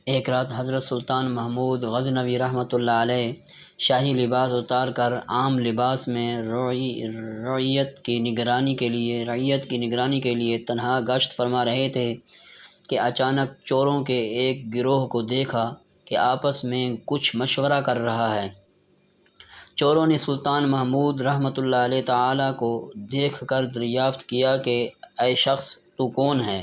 ایک رات حضرت سلطان محمود غزنوی رحمۃ اللہ علیہ شاہی لباس اتار کر عام لباس میں رعیت کی نگرانی کے لیے تنہا گشت فرما رہے تھے کہ اچانک چوروں کے ایک گروہ کو دیکھا کہ آپس میں کچھ مشورہ کر رہا ہے۔ چوروں نے سلطان محمود رحمۃ اللہ علیہ تعالیٰ کو دیکھ کر دریافت کیا کہ اے شخص تو کون ہے؟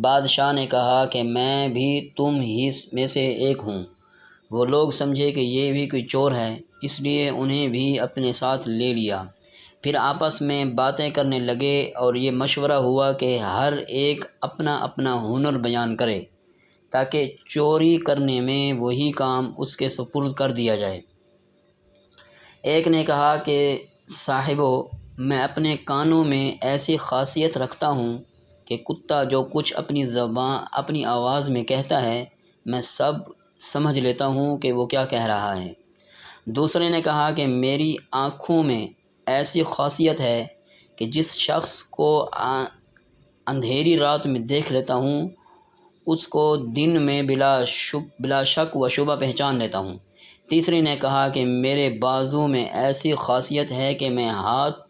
بادشاہ نے کہا کہ میں بھی تم ہی میں سے ایک ہوں۔ وہ لوگ سمجھے کہ یہ بھی کوئی چور ہے، اس لیے انہیں بھی اپنے ساتھ لے لیا۔ پھر آپس میں باتیں کرنے لگے اور یہ مشورہ ہوا کہ ہر ایک اپنا اپنا ہنر بیان کرے تاکہ چوری کرنے میں وہی کام اس کے سپرد کر دیا جائے۔ ایک نے کہا کہ صاحبو، میں اپنے کانوں میں ایسی خاصیت رکھتا ہوں کہ کتا جو کچھ اپنی آواز میں کہتا ہے میں سب سمجھ لیتا ہوں کہ وہ کیا کہہ رہا ہے۔ دوسرے نے کہا کہ میری آنکھوں میں ایسی خاصیت ہے کہ جس شخص کو اندھیری رات میں دیکھ لیتا ہوں اس کو دن میں بلا شک و شبہ پہچان لیتا ہوں۔ تیسرے نے کہا کہ میرے بازو میں ایسی خاصیت ہے کہ میں ہاتھ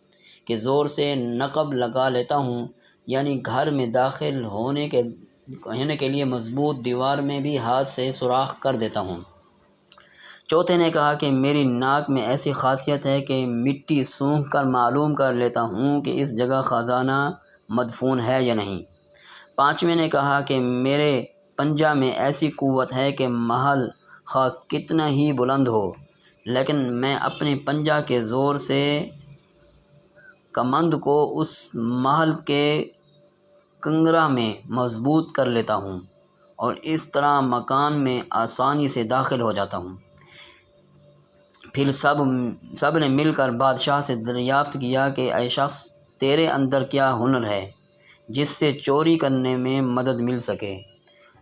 کے زور سے نقب لگا لیتا ہوں، یعنی گھر میں داخل ہونے کے لیے مضبوط دیوار میں بھی ہاتھ سے سوراخ کر دیتا ہوں۔ چوتھے نے کہا کہ میری ناک میں ایسی خاصیت ہے کہ مٹی سونگھ کر معلوم کر لیتا ہوں کہ اس جگہ خزانہ مدفون ہے یا نہیں۔ پانچویں نے کہا کہ میرے پنجہ میں ایسی قوت ہے کہ محل خواہ کتنا ہی بلند ہو لیکن میں اپنے پنجہ کے زور سے کمند کو اس محل کے کنگرہ میں مضبوط کر لیتا ہوں اور اس طرح مکان میں آسانی سے داخل ہو جاتا ہوں۔ پھر سب نے مل کر بادشاہ سے دریافت کیا کہ اے شخص تیرے اندر کیا ہنر ہے جس سے چوری کرنے میں مدد مل سکے؟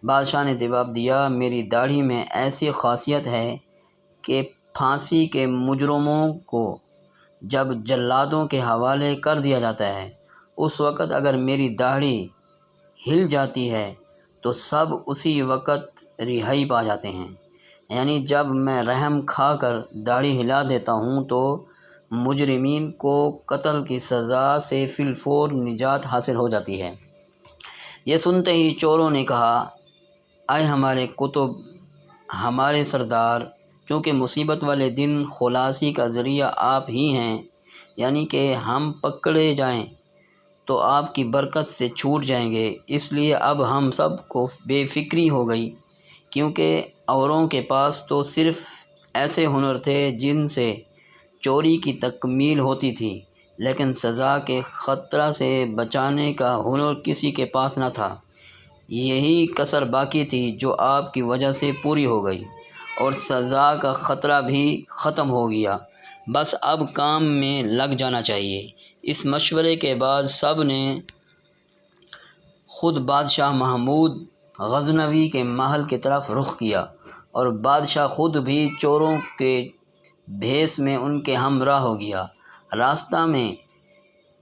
بادشاہ نے جواب دیا، میری داڑھی میں ایسی خاصیت ہے کہ پھانسی کے مجرموں کو جب جلادوں کے حوالے کر دیا جاتا ہے اس وقت اگر میری داڑھی ہل جاتی ہے تو سب اسی وقت رہائی پا جاتے ہیں، یعنی جب میں رحم کھا کر داڑھی ہلا دیتا ہوں تو مجرمین کو قتل کی سزا سے فی الفور نجات حاصل ہو جاتی ہے۔ یہ سنتے ہی چوروں نے کہا، اے ہمارے کتب، ہمارے سردار، چونکہ مصیبت والے دن خلاصی کا ذریعہ آپ ہی ہیں، یعنی کہ ہم پکڑے جائیں تو آپ کی برکت سے چھوٹ جائیں گے، اس لیے اب ہم سب کو بے فکری ہو گئی، کیونکہ اوروں کے پاس تو صرف ایسے ہنر تھے جن سے چوری کی تکمیل ہوتی تھی، لیکن سزا کے خطرہ سے بچانے کا ہنر کسی کے پاس نہ تھا۔ یہی کسر باقی تھی جو آپ کی وجہ سے پوری ہو گئی اور سزا کا خطرہ بھی ختم ہو گیا، بس اب کام میں لگ جانا چاہیے۔ اس مشورے کے بعد سب نے خود بادشاہ محمود غزنوی کے محل کی طرف رخ کیا اور بادشاہ خود بھی چوروں کے بھیس میں ان کے ہمراہ ہو گیا۔ راستہ میں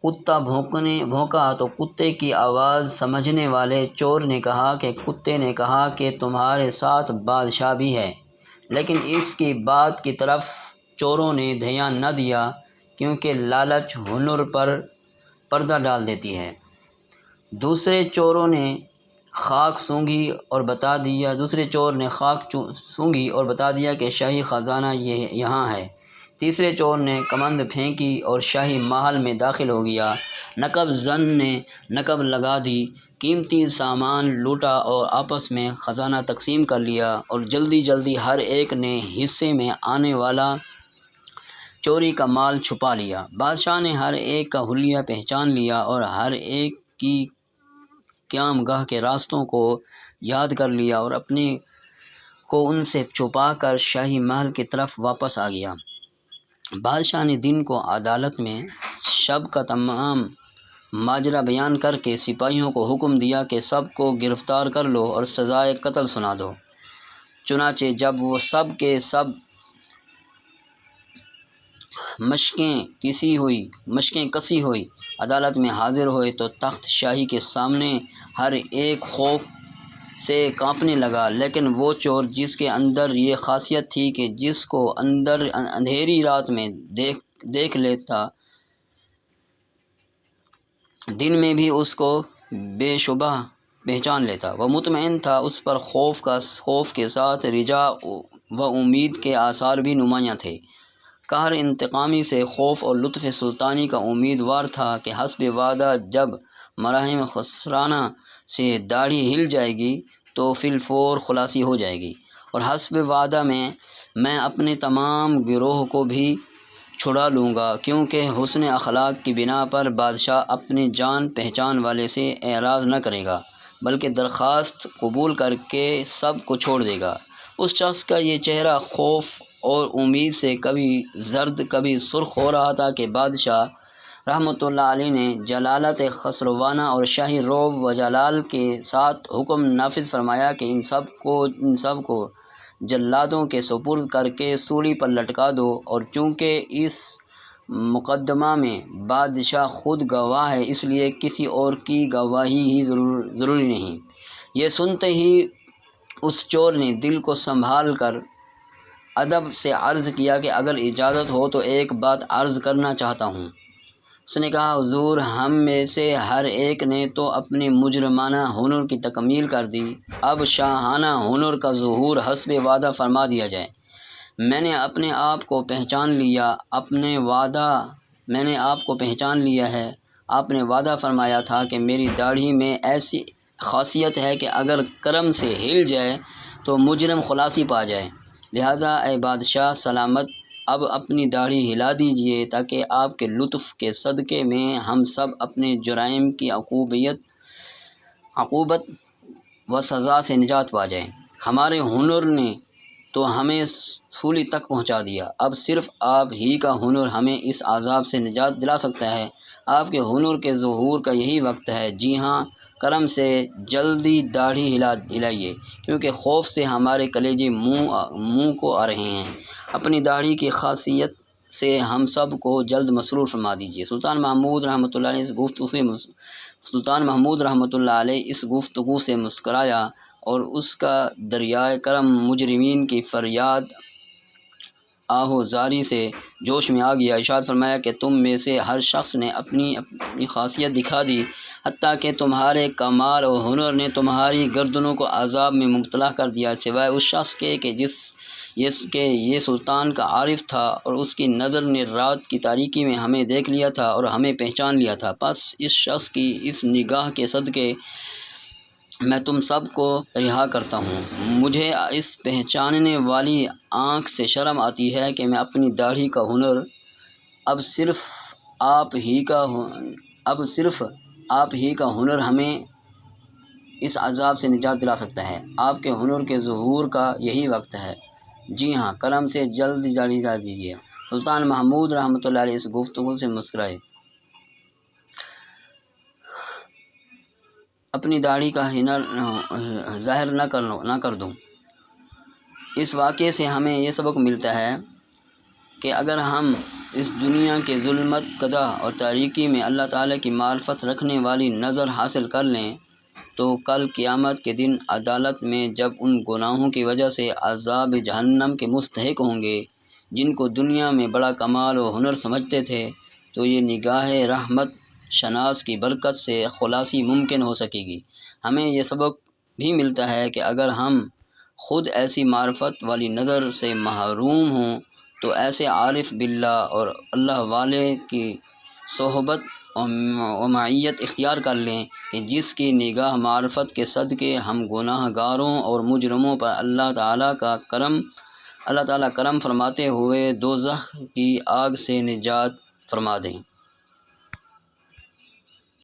کتا بھونکا تو کتے کی آواز سمجھنے والے چور نے کہا کہ تمہارے ساتھ بادشاہ بھی ہے، لیکن اس کی بات کی طرف چوروں نے دھیان نہ دیا کیونکہ لالچ ہنر پر پردہ ڈال دیتی ہے۔ دوسرے چور نے خاک سونگھی اور بتا دیا کہ شاہی خزانہ یہاں ہے۔ تیسرے چور نے کمند پھینکی اور شاہی محل میں داخل ہو گیا۔ نقب زن نے نقب لگا دی، قیمتی سامان لوٹا اور آپس میں خزانہ تقسیم کر لیا اور جلدی ہر ایک نے حصے میں آنے والا چوری کا مال چھپا لیا۔ بادشاہ نے ہر ایک کا حلیہ پہچان لیا اور ہر ایک کی قیام گاہ کے راستوں کو یاد کر لیا اور اپنے کو ان سے چھپا کر شاہی محل کی طرف واپس آ گیا۔ بادشاہ نے دن کو عدالت میں شب کا تمام ماجرا بیان کر کے سپاہیوں کو حکم دیا کہ سب کو گرفتار کر لو اور سزائے قتل سنا دو۔ چنانچہ جب وہ سب کے سب مشقیں کسی ہوئی عدالت میں حاضر ہوئے تو تخت شاہی کے سامنے ہر ایک خوف سے کانپنے لگا، لیکن وہ چور جس کے اندر یہ خاصیت تھی کہ جس کو اندھیری رات میں دیکھ لیتا، دن میں بھی اس کو بے شبہ پہچان لیتا۔ وہ مطمئن تھا، اس پر خوف کے ساتھ رجا و امید کے آثار بھی نمایاں تھے۔ قہر انتقامی سے خوف اور لطف سلطانی کا امیدوار تھا کہ حسب وعدہ جب مراحم خسرانہ سے داڑھی ہل جائے گی تو فی الفور خلاصی ہو جائے گی، اور حسب وعدہ میں اپنے تمام گروہ کو بھی چھڑا لوں گا، کیونکہ حسن اخلاق کی بنا پر بادشاہ اپنے جان پہچان والے سے اعراض نہ کرے گا، بلکہ درخواست قبول کر کے سب کو چھوڑ دے گا۔ اس شخص کا یہ چہرہ خوف اور امید سے کبھی زرد کبھی سرخ ہو رہا تھا کہ بادشاہ رحمۃ اللہ علیہ نے جلالت خسروانہ اور شاہی رعب و جلال کے ساتھ حکم نافذ فرمایا کہ ان سب کو جلادوں کے سپرد کر کے سولی پر لٹکا دو، اور چونکہ اس مقدمہ میں بادشاہ خود گواہ ہے اس لیے کسی اور کی گواہی ہی ضروری نہیں۔ یہ سنتے ہی اس چور نے دل کو سنبھال کر ادب سے عرض کیا کہ اگر اجازت ہو تو ایک بات عرض کرنا چاہتا ہوں۔ اس نے کہا، حضور، ہم میں سے ہر ایک نے تو اپنے مجرمانہ ہنر کی تکمیل کر دی، اب شاہانہ ہنر کا ظہور حسب وعدہ فرما دیا جائے۔ میں نے آپ کو پہچان لیا ہے۔ آپ نے وعدہ فرمایا تھا کہ میری داڑھی میں ایسی خاصیت ہے کہ اگر کرم سے ہل جائے تو مجرم خلاصی پا جائے، لہذا اے بادشاہ سلامت اب اپنی داڑھی ہلا دیجیے تاکہ آپ کے لطف کے صدقے میں ہم سب اپنے جرائم کی عقوبت و سزا سے نجات پا جائیں۔ ہمارے ہنر نے تو ہمیں سولی تک پہنچا دیا، اب صرف آپ ہی کا ہنر ہمیں اس عذاب سے نجات دلا سکتا ہے۔ آپ کے ہنر کے ظہور کا یہی وقت ہے۔ جی ہاں، کرم سے جلدی داڑھی ہلائیے، کیونکہ خوف سے ہمارے کلیجے منہ کو آ رہے ہیں۔ اپنی داڑھی کی خاصیت سے ہم سب کو جلد مسرور فرما دیجیے۔ سلطان محمود رحمۃ اللہ علیہ اس گفتگو سے مسکرایا اور اس کا دریائے کرم مجرمین کی فریاد آہو زاری سے جوش میں آ گیا۔ ارشاد فرمایا کہ تم میں سے ہر شخص نے اپنی خاصیت دکھا دی، حتیٰ کہ تمہارے کمال اور ہنر نے تمہاری گردنوں کو عذاب میں مبتلا کر دیا، سوائے اس شخص کے کہ یہ سلطان کا عارف تھا اور اس کی نظر نے رات کی تاریکی میں ہمیں دیکھ لیا تھا اور ہمیں پہچان لیا تھا۔ پس اس شخص کی اس نگاہ کے صدقے میں تم سب کو رہا کرتا ہوں۔ مجھے اس پہچاننے والی آنکھ سے شرم آتی ہے کہ میں اپنی داڑھی کا ہنر اب صرف آپ ہی کا ہنر ہمیں اس عذاب سے نجات دلا سکتا ہے۔ آپ کے ہنر کے ظہور کا یہی وقت ہے۔ جی ہاں، کرم سے جلد داڑھی ہلا دیجیے۔ سلطان محمود رحمۃ اللہ علیہ اس گفتگو سے مسکرائے۔ اپنی داڑھی کا ہنر ظاہر نہ کر دوں۔ اس واقعے سے ہمیں یہ سبق ملتا ہے کہ اگر ہم اس دنیا کے ظلمت کدہ اور تاریکی میں اللہ تعالیٰ کی معرفت رکھنے والی نظر حاصل کر لیں تو کل قیامت کے دن عدالت میں جب ان گناہوں کی وجہ سے عذاب جہنم کے مستحق ہوں گے جن کو دنیا میں بڑا کمال و ہنر سمجھتے تھے، تو یہ نگاہ رحمت شناس کی برکت سے خلاصی ممکن ہو سکے گی۔ ہمیں یہ سبق بھی ملتا ہے کہ اگر ہم خود ایسی معرفت والی نظر سے محروم ہوں تو ایسے عارف باللہ اور اللہ والے کی صحبت و معیت اختیار کر لیں کہ جس کی نگاہ معرفت کے صدقے ہم گناہ گاروں اور مجرموں پر اللہ تعالیٰ کرم فرماتے ہوئے دوزخ کی آگ سے نجات فرما دیں۔